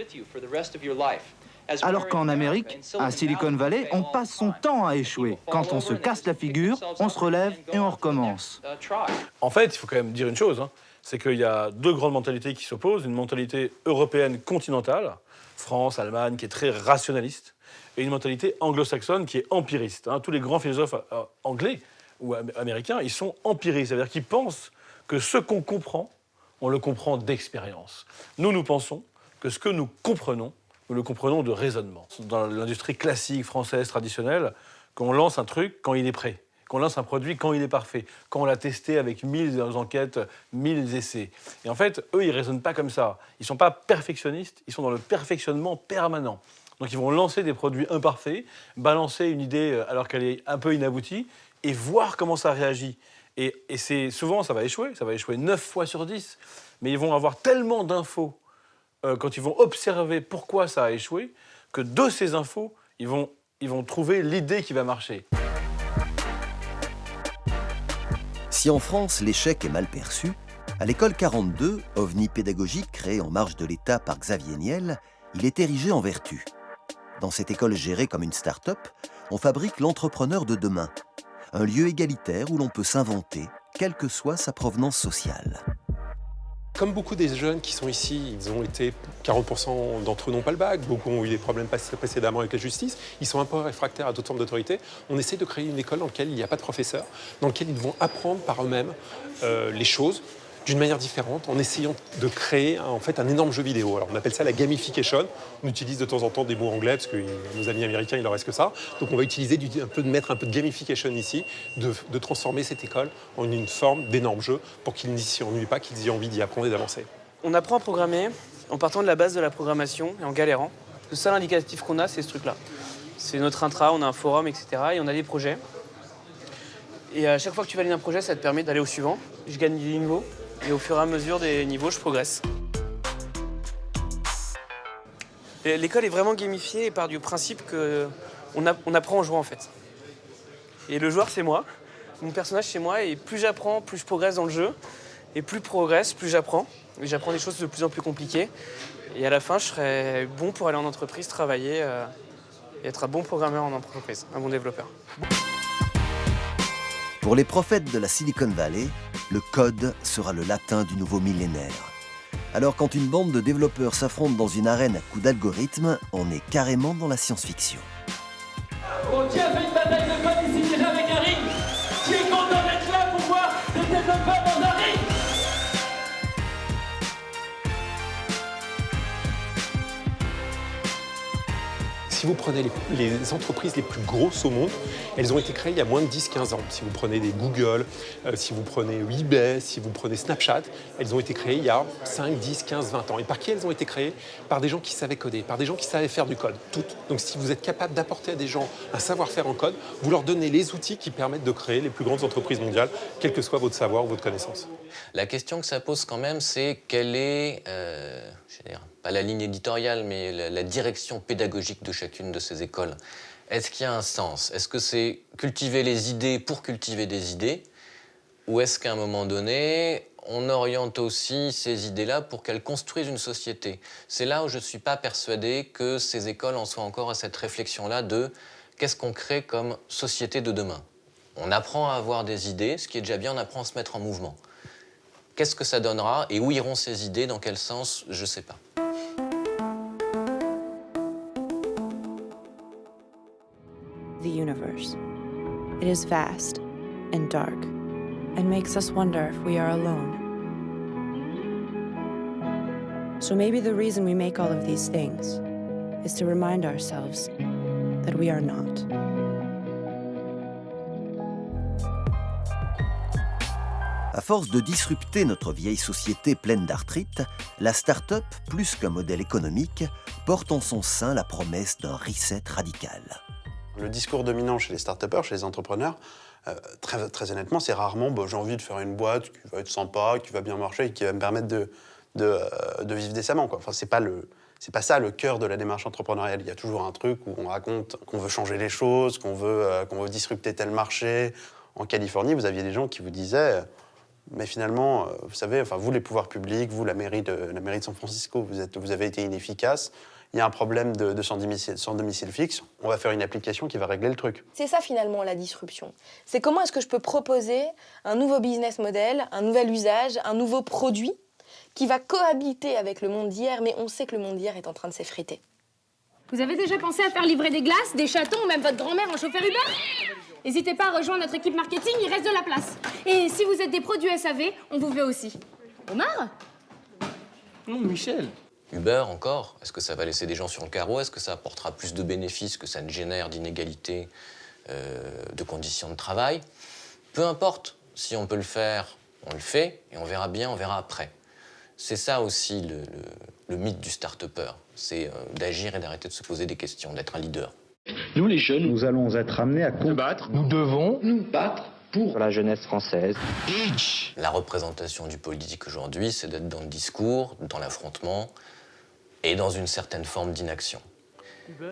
Alors qu'en Amérique, à Silicon Valley, on passe son temps à échouer. Quand on se casse la figure, on se relève et on recommence. En fait, il faut quand même dire une chose, c'est qu'il y a deux grandes mentalités qui s'opposent. Une mentalité européenne continentale, France, Allemagne, qui est très rationaliste, et une mentalité anglo-saxonne qui est empiriste. Tous les grands philosophes anglais ou américains, ils sont empiristes, c'est-à-dire qu'ils pensent que ce qu'on comprend, on le comprend d'expérience. Nous pensons que ce que nous comprenons, nous le comprenons de raisonnement. Dans l'industrie classique, française, traditionnelle, qu'on lance un truc quand il est prêt, qu'on lance un produit quand il est parfait, quand on l'a testé avec 1000 enquêtes, 1000 essais. Et en fait, eux, ils ne raisonnent pas comme ça. Ils ne sont pas perfectionnistes, ils sont dans le perfectionnement permanent. Donc ils vont lancer des produits imparfaits, balancer une idée alors qu'elle est un peu inaboutie et voir comment ça réagit. Et souvent, ça va échouer 9 fois sur 10. Mais ils vont avoir tellement d'infos quand ils vont observer pourquoi ça a échoué que de ces infos, ils vont trouver l'idée qui va marcher. Si en France, l'échec est mal perçu, à l'école 42, ovni pédagogique créé en marge de l'État par Xavier Niel, il est érigé en vertu. Dans cette école gérée comme une start-up, on fabrique l'entrepreneur de demain. Un lieu égalitaire où l'on peut s'inventer, quelle que soit sa provenance sociale. Comme beaucoup des jeunes qui sont ici, ils ont été, 40% d'entre eux n'ont pas le bac, beaucoup ont eu des problèmes précédemment avec la justice, ils sont un peu réfractaires à toute forme d'autorité. On essaie de créer une école dans laquelle il n'y a pas de professeurs, dans laquelle ils vont apprendre par eux-mêmes les choses d'une manière différente, en essayant de créer en fait un énorme jeu vidéo. Alors on appelle ça la gamification. On utilise de temps en temps des mots anglais parce que nos amis américains, il leur reste que ça. Donc on va utiliser mettre un peu de gamification ici, de transformer cette école en une forme d'énorme jeu pour qu'ils ne s'y ennuient pas, qu'ils aient envie d'y apprendre et d'avancer. On apprend à programmer en partant de la base de la programmation et en galérant. Le seul indicatif qu'on a, c'est ce truc-là. C'est notre intra, on a un forum, etc. Et on a des projets. Et à chaque fois que tu valides un projet, ça te permet d'aller au suivant. Je gagne du niveau. Et au fur et à mesure des niveaux, je progresse. L'école est vraiment gamifiée et part du principe qu'on apprend en jouant en fait. Et le joueur, c'est moi. Mon personnage, c'est moi. Et plus j'apprends, plus je progresse dans le jeu. Et plus je progresse, plus j'apprends. Et j'apprends des choses de plus en plus compliquées. Et à la fin, je serai bon pour aller en entreprise, travailler et être un bon programmeur en entreprise, un bon développeur. Pour les prophètes de la Silicon Valley, le code sera le latin du nouveau millénaire. Alors quand une bande de développeurs s'affronte dans une arène à coups d'algorithmes, on est carrément dans la science-fiction. Bon, qui a fait une bataille de code ici déjà avec un ring? Qui est content d'être là pour voir des développeurs dans un ring? Si vous prenez les entreprises les plus grosses au monde, elles ont été créées il y a moins de 10-15 ans. Si vous prenez des Google, si vous prenez eBay, si vous prenez Snapchat, elles ont été créées il y a 5, 10, 15, 20 ans. Et par qui elles ont été créées? Par des gens qui savaient coder, par des gens qui savaient faire du code, toutes. Donc si vous êtes capable d'apporter à des gens un savoir-faire en code, vous leur donnez les outils qui permettent de créer les plus grandes entreprises mondiales, quel que soit votre savoir ou votre connaissance. La question que ça pose quand même, c'est quelle est, je veux dire, pas la ligne éditoriale, mais la direction pédagogique de chacune de ces écoles. Est-ce qu'il y a un sens? Est-ce que c'est cultiver les idées pour cultiver des idées? Ou est-ce qu'à un moment donné, on oriente aussi ces idées-là pour qu'elles construisent une société? C'est là où je ne suis pas persuadé que ces écoles en soient encore à cette réflexion-là de qu'est-ce qu'on crée comme société de demain? On apprend à avoir des idées, ce qui est déjà bien, on apprend à se mettre en mouvement. Qu'est-ce que ça donnera et où iront ces idées, dans quel sens, je ne sais pas. The universe. It is vast and dark and makes us wonder if we are alone. So maybe the reason we make all of these things is to remind ourselves that we are not. À force de disrupter notre vieille société pleine d'arthrite, la start-up, plus qu'un modèle économique, porte en son sein la promesse d'un reset radical. Le discours dominant chez les start-upers, chez les entrepreneurs, très honnêtement, c'est rarement j'ai envie de faire une boîte qui va être sympa, qui va bien marcher et qui va me permettre de vivre décemment, quoi. Enfin, c'est pas ça le cœur de la démarche entrepreneuriale. Il y a toujours un truc où on raconte qu'on veut changer les choses, qu'on veut disrupter tel marché. En Californie, vous aviez des gens qui vous disaient mais finalement, vous savez, enfin, vous les pouvoirs publics, vous la mairie de San Francisco, vous avez été inefficace. Il y a un problème de sans domicile fixe. On va faire une application qui va régler le truc. C'est ça finalement la disruption. C'est comment est-ce que je peux proposer un nouveau business model, un nouvel usage, un nouveau produit qui va cohabiter avec le monde d'hier, mais on sait que le monde d'hier est en train de s'effriter. Vous avez déjà pensé à faire livrer des glaces, des chatons ou même votre grand-mère en chauffeur Uber? N'hésitez pas à rejoindre notre équipe marketing, il reste de la place. Et si vous êtes des produits SAV, on vous veut aussi. Omar? Non, Michel. Uber encore, est-ce que ça va laisser des gens sur le carreau? Est-ce que ça apportera plus de bénéfices que ça ne génère d'inégalités de conditions de travail? Peu importe, si on peut le faire, on le fait, et on verra bien, on verra après. C'est ça aussi le mythe du start-upper, c'est d'agir et d'arrêter de se poser des questions, d'être un leader. Nous les jeunes, nous allons être amenés à combattre, nous devons nous battre pour la jeunesse française. La représentation du politique aujourd'hui, c'est d'être dans le discours, dans l'affrontement et dans une certaine forme d'inaction.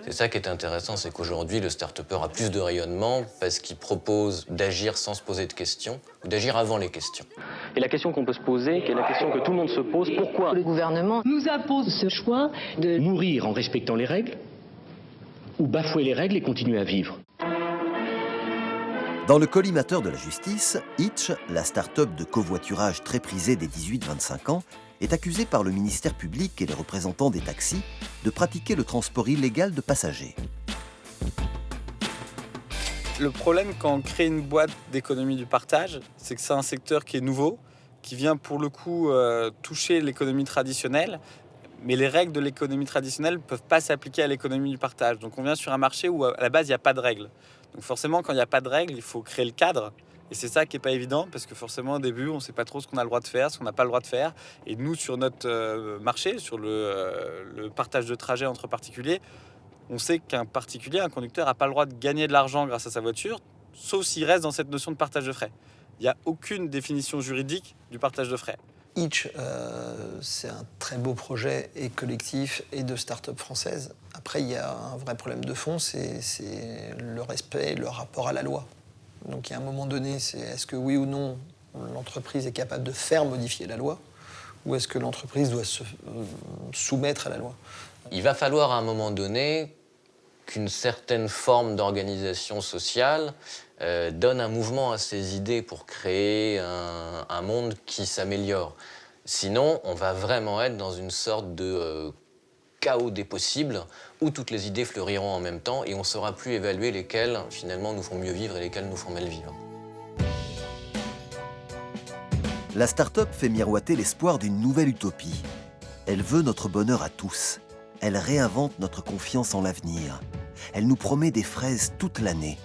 C'est ça qui est intéressant, c'est qu'aujourd'hui, le start-upper a plus de rayonnement parce qu'il propose d'agir sans se poser de questions ou d'agir avant les questions. Et la question qu'on peut se poser, qui est la question que tout le monde se pose, pourquoi le gouvernement nous impose ce choix de mourir en respectant les règles ou bafouer les règles et continuer à vivre? Dans le collimateur de la justice, Hitch, la start-up de covoiturage très prisée des 18-25 ans, est accusée par le ministère public et les représentants des taxis de pratiquer le transport illégal de passagers. Le problème quand on crée une boîte d'économie du partage, c'est que c'est un secteur qui est nouveau, qui vient pour le coup toucher l'économie traditionnelle, mais les règles de l'économie traditionnelle ne peuvent pas s'appliquer à l'économie du partage. Donc on vient sur un marché où à la base il n'y a pas de règles. Donc forcément quand il n'y a pas de règles, il faut créer le cadre. Et c'est ça qui n'est pas évident parce que forcément au début on ne sait pas trop ce qu'on a le droit de faire, ce qu'on n'a pas le droit de faire. Et nous sur notre marché, sur le partage de trajets entre particuliers, on sait qu'un particulier, un conducteur n'a pas le droit de gagner de l'argent grâce à sa voiture, sauf s'il reste dans cette notion de partage de frais. Il n'y a aucune définition juridique du partage de frais. Hitch, c'est un très beau projet et collectif et de start-up française. Après, il y a un vrai problème de fond, c'est le respect et le rapport à la loi. Donc, il y a un moment donné, c'est est-ce que oui ou non, l'entreprise est capable de faire modifier la loi ou est-ce que l'entreprise doit se soumettre à la loi? Il va falloir à un moment donné qu'une certaine forme d'organisation sociale donne un mouvement à ces idées pour créer un monde qui s'améliore. Sinon, on va vraiment être dans une sorte de chaos des possibles où toutes les idées fleuriront en même temps et on ne saura plus évaluer lesquelles finalement nous font mieux vivre et lesquelles nous font mal vivre. La start-up fait miroiter l'espoir d'une nouvelle utopie. Elle veut notre bonheur à tous. Elle réinvente notre confiance en l'avenir. Elle nous promet des fraises toute l'année.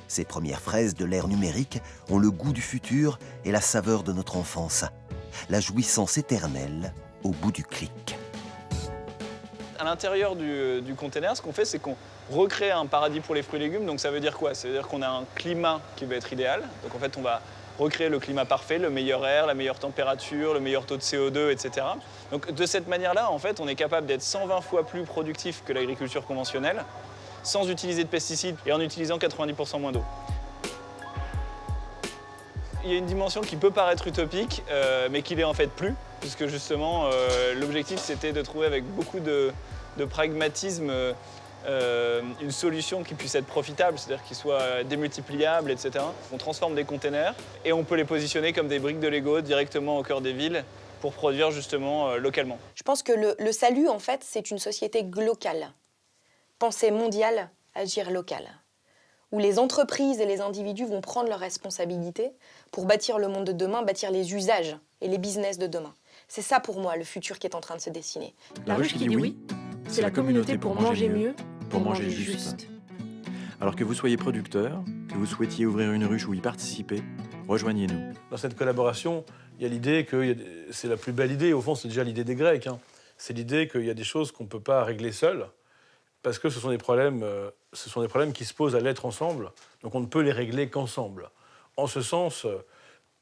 Ces premières fraises de l'ère numérique ont le goût du futur et la saveur de notre enfance. La jouissance éternelle au bout du clic. À l'intérieur du container, ce qu'on fait, c'est qu'on recrée un paradis pour les fruits et légumes. Donc ça veut dire quoi? Ça veut dire qu'on a un climat qui va être idéal. Donc en fait, on va recréer le climat parfait, le meilleur air, la meilleure température, le meilleur taux de CO2, etc. Donc de cette manière-là, en fait, on est capable d'être 120 fois plus productif que l'agriculture conventionnelle, sans utiliser de pesticides et en utilisant 90% moins d'eau. Il y a une dimension qui peut paraître utopique, mais qui l'est en fait plus, puisque justement, l'objectif, c'était de trouver avec beaucoup de pragmatisme une solution qui puisse être profitable, c'est-à-dire qui soit démultipliable, etc. On transforme des containers et on peut les positionner comme des briques de Lego directement au cœur des villes pour produire justement localement. Je pense que le salut, en fait, c'est une société globale. Penser mondial, agir local. Où les entreprises et les individus vont prendre leurs responsabilités pour bâtir le monde de demain, bâtir les usages et les business de demain. C'est ça pour moi le futur qui est en train de se dessiner. La ruche qui dit oui, c'est la communauté pour manger mieux, pour manger juste. Alors que vous soyez producteur, que vous souhaitiez ouvrir une ruche ou y participer, rejoignez-nous. Dans cette collaboration, il y a l'idée que c'est la plus belle idée, au fond c'est déjà l'idée des Grecs, hein. C'est l'idée qu'il y a des choses qu'on ne peut pas régler seul, parce que ce sont des problèmes qui se posent à l'être ensemble, donc on ne peut les régler qu'ensemble. En ce sens,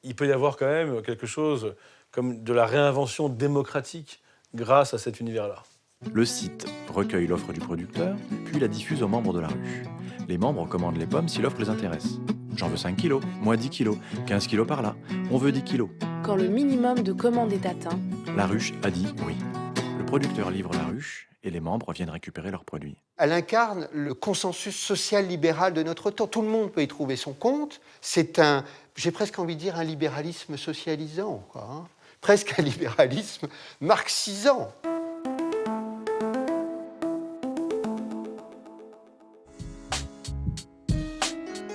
il peut y avoir quand même quelque chose comme de la réinvention démocratique grâce à cet univers-là. Le site recueille l'offre du producteur, puis la diffuse aux membres de la ruche. Les membres commandent les pommes si l'offre les intéresse. J'en veux 5 kilos, moi 10 kilos, 15 kilos par là, on veut 10 kilos. Quand le minimum de commandes est atteint, la ruche a dit oui. Le producteur livre la ruche et les membres viennent récupérer leurs produits. Elle incarne le consensus social-libéral de notre temps. Tout le monde peut y trouver son compte. C'est j'ai presque envie de dire, un libéralisme socialisant, quoi, hein. Presque un libéralisme marxisant.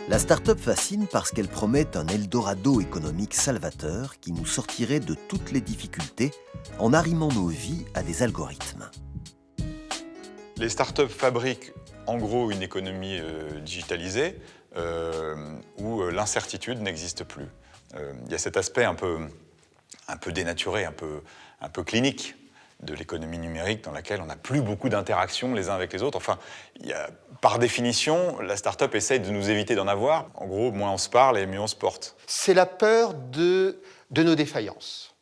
La start-up fascine parce qu'elle promet un Eldorado économique salvateur qui nous sortirait de toutes les difficultés en arrimant nos vies à des algorithmes. Les startups fabriquent en gros une économie digitalisée où l'incertitude n'existe plus. Il y a cet aspect un peu dénaturé, un peu clinique de l'économie numérique dans laquelle on n'a plus beaucoup d'interactions les uns avec les autres. Enfin, par définition, la start-up essaye de nous éviter d'en avoir. En gros, moins on se parle et mieux on se porte. C'est la peur de nos défaillances.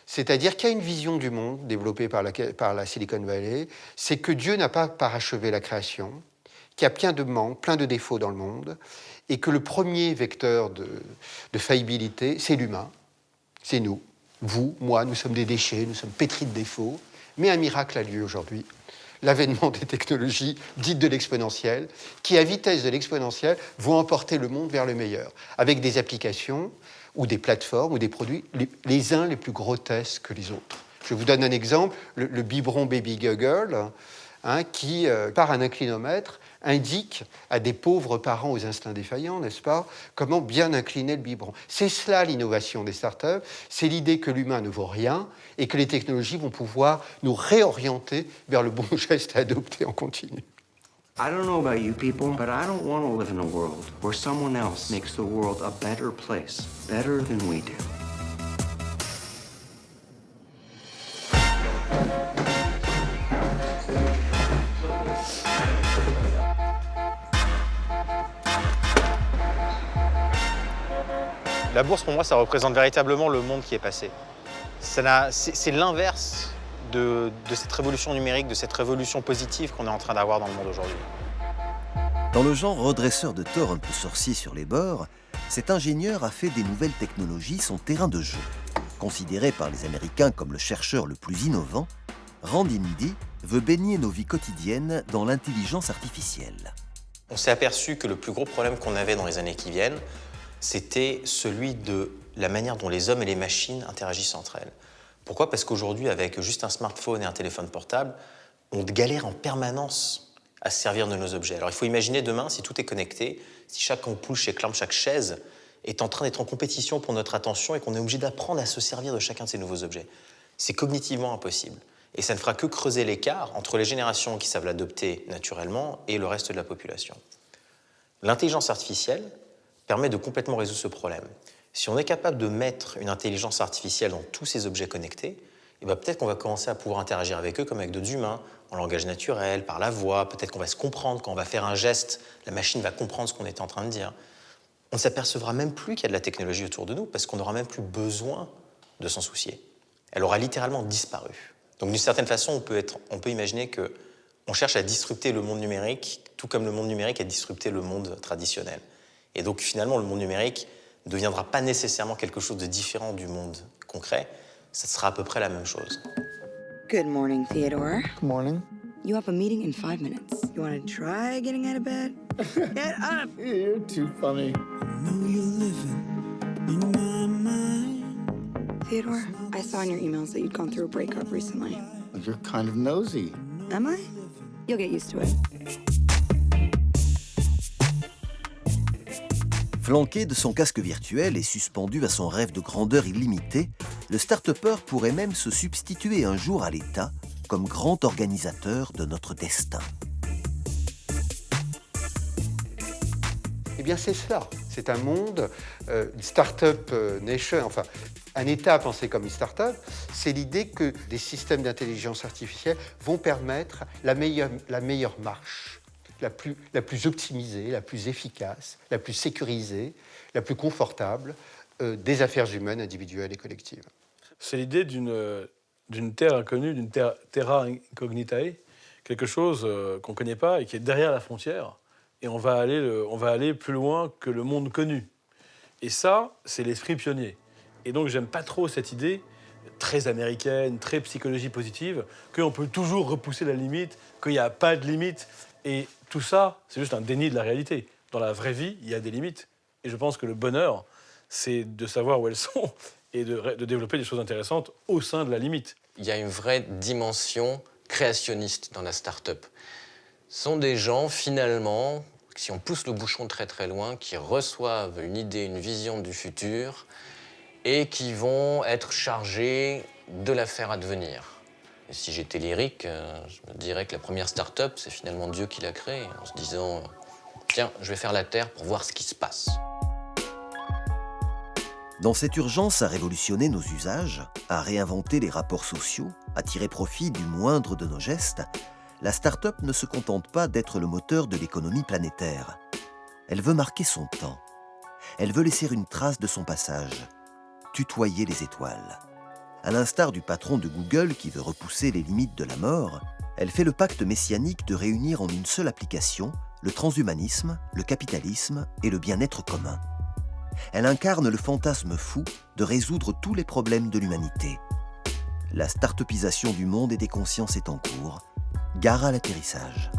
C'est-à-dire qu'il y a une vision du monde développée par la Silicon Valley, c'est que Dieu n'a pas parachevé la création, qu'il y a plein de manques, plein de défauts dans le monde, et que le premier vecteur de faillibilité, c'est l'humain, c'est nous. Vous, moi, nous sommes des déchets, nous sommes pétris de défauts, mais un miracle a lieu aujourd'hui. L'avènement des technologies dites de l'exponentiel, qui, à vitesse de l'exponentiel, vont emporter le monde vers le meilleur, avec des applications ou des plateformes ou des produits, les uns les plus grotesques que les autres. Je vous donne un exemple, le biberon Baby Guggle, hein, qui, par un inclinomètre, indique à des pauvres parents aux instincts défaillants, n'est-ce pas, comment bien incliner le biberon. C'est cela l'innovation des startups, c'est l'idée que l'humain ne vaut rien et que les technologies vont pouvoir nous réorienter vers le bon geste à adopter en continu. I don't know about you people, but I don't want to live in a world where someone else makes the world a better place, better than we do. La bourse, pour moi, ça représente véritablement le monde qui est passé. C'est l'inverse de cette révolution numérique, de cette révolution positive qu'on est en train d'avoir dans le monde aujourd'hui. Dans le genre redresseur de tort un peu sorcier sur les bords, cet ingénieur a fait des nouvelles technologies son terrain de jeu. Considéré par les Américains comme le chercheur le plus innovant, Randy Ndie veut baigner nos vies quotidiennes dans l'intelligence artificielle. On s'est aperçu que le plus gros problème qu'on avait dans les années qui viennent, c'était celui de la manière dont les hommes et les machines interagissent entre elles. Pourquoi ? Parce qu'aujourd'hui, avec juste un smartphone et un téléphone portable, on galère en permanence à se servir de nos objets. Alors il faut imaginer demain, si tout est connecté, si chaque ampoule, chaque lampe, chaque chaise est en train d'être en compétition pour notre attention et qu'on est obligé d'apprendre à se servir de chacun de ces nouveaux objets. C'est cognitivement impossible. Et ça ne fera que creuser l'écart entre les générations qui savent l'adopter naturellement et le reste de la population. L'intelligence artificielle permet de complètement résoudre ce problème. Si on est capable de mettre une intelligence artificielle dans tous ces objets connectés, et bien peut-être qu'on va commencer à pouvoir interagir avec eux comme avec d'autres humains, en langage naturel, par la voix, peut-être qu'on va se comprendre, quand on va faire un geste, la machine va comprendre ce qu'on est en train de dire. On ne s'apercevra même plus qu'il y a de la technologie autour de nous, parce qu'on n'aura même plus besoin de s'en soucier. Elle aura littéralement disparu. Donc d'une certaine façon, on peut imaginer qu'on cherche à disrupter le monde numérique, tout comme le monde numérique a disrupté le monde traditionnel. Et donc finalement, le monde numérique ne deviendra pas nécessairement quelque chose de différent du monde concret, ça sera à peu près la même chose. Good morning, Theodore. Good morning. You have a meeting in 5 minutes. You want to try getting out of bed? Get up! You're too funny. Theodore, I saw in your emails that you'd gone through a breakup recently. You're kind of nosy. Am I? You'll get used to it. Flanqué de son casque virtuel et suspendu à son rêve de grandeur illimitée, le start-upper pourrait même se substituer un jour à l'État comme grand organisateur de notre destin. Eh bien, c'est cela. C'est un monde, une start-up nation, enfin, un État pensé comme une start-up, c'est l'idée que des systèmes d'intelligence artificielle vont permettre la meilleure marche, la plus optimisée, la plus efficace, la plus sécurisée, la plus confortable des affaires humaines, individuelles et collectives. C'est l'idée d'une terre inconnue, d'une terra incognitae, quelque chose qu'on ne connaît pas et qui est derrière la frontière. Et on va aller plus loin que le monde connu. Et ça, c'est l'esprit pionnier. Et donc, j'aime pas trop cette idée très américaine, très psychologie positive, qu'on peut toujours repousser la limite, qu'il n'y a pas de limite. Et tout ça, c'est juste un déni de la réalité. Dans la vraie vie, il y a des limites. Et je pense que le bonheur, c'est de savoir où elles sont et de développer des choses intéressantes au sein de la limite. Il y a une vraie dimension créationniste dans la start-up. Ce sont des gens, finalement, si on pousse le bouchon très très loin, qui reçoivent une idée, une vision du futur et qui vont être chargés de la faire advenir. Et si j'étais lyrique, je me dirais que la première start-up, c'est finalement Dieu qui l'a créée, en se disant « Tiens, je vais faire la Terre pour voir ce qui se passe ». Dans cette urgence à révolutionner nos usages, à réinventer les rapports sociaux, à tirer profit du moindre de nos gestes, la start-up ne se contente pas d'être le moteur de l'économie planétaire. Elle veut marquer son temps. Elle veut laisser une trace de son passage, tutoyer les étoiles. À l'instar du patron de Google qui veut repousser les limites de la mort, elle fait le pacte messianique de réunir en une seule application le transhumanisme, le capitalisme et le bien-être commun. Elle incarne le fantasme fou de résoudre tous les problèmes de l'humanité. La start-upisation du monde et des consciences est en cours. Gare à l'atterrissage.